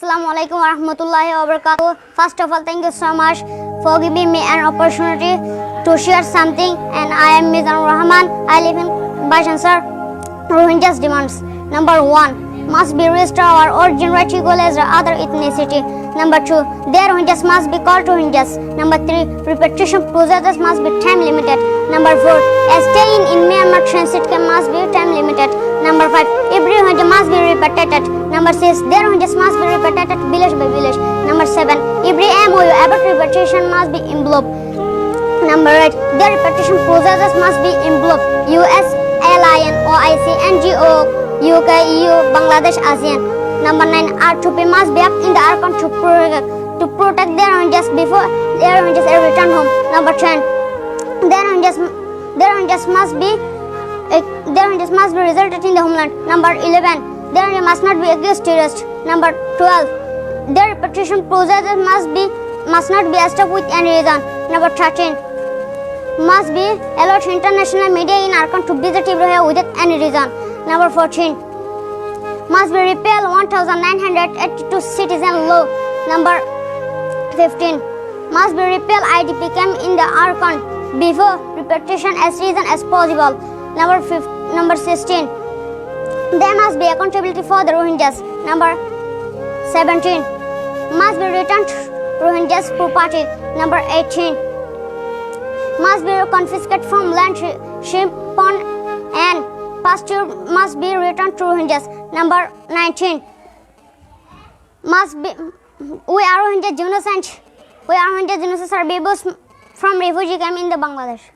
Assalamualaikum warahmatullahi wabarakatuh. First of all, thank you so much for giving me an opportunity to share something. And I am Mizanur Rahman. I live in Bashansar. Rohingyas demands. Number 1. Must be restored our origin right equal as the other ethnicity. Number 2. Their Rohingyas must be called Rohingyas. Number 3. Repatriation procedures must be time limited. Number 4. A staying in Myanmar transit camp must be time limited. Number 5. Every Rohingya must be repatriated. Number 6. Their Rohingyas must be repatriated village by village. Number 7. Every MOU about repatriation must be enveloped. Number 8. Their repatriation procedures must be enveloped. US, ALIN, OIC, NGO, UK, EU, Bangladesh, ASEAN. Number 9. R2P must be up in the Archon to protect their Rohingyas before their Rohingyas are returned home. Number 10. Their Rohingyas must be resulted in the homeland. Number 11. Their Rohingyas must not be accused terrorists. Number 12. Their repatriation procedures must not be stopped with any reason. Number 13. Must be allowed international media in Archon to visit Rohingya without any reason. Number 14. Must be repeal 1982 citizen law. Number 15. Must be repeal IDP camp in the Archon before repatriation as reason as possible. Number 16. There must be accountability for the Rohingyas. Number 17. Must be returned Rohingyas property. Number 18. Must be confiscated from land, shrimp pond and pasture must be returned to Rohingyas. Number 19. We are Rohingya genocide survivors from refugee camp in the Bangladesh.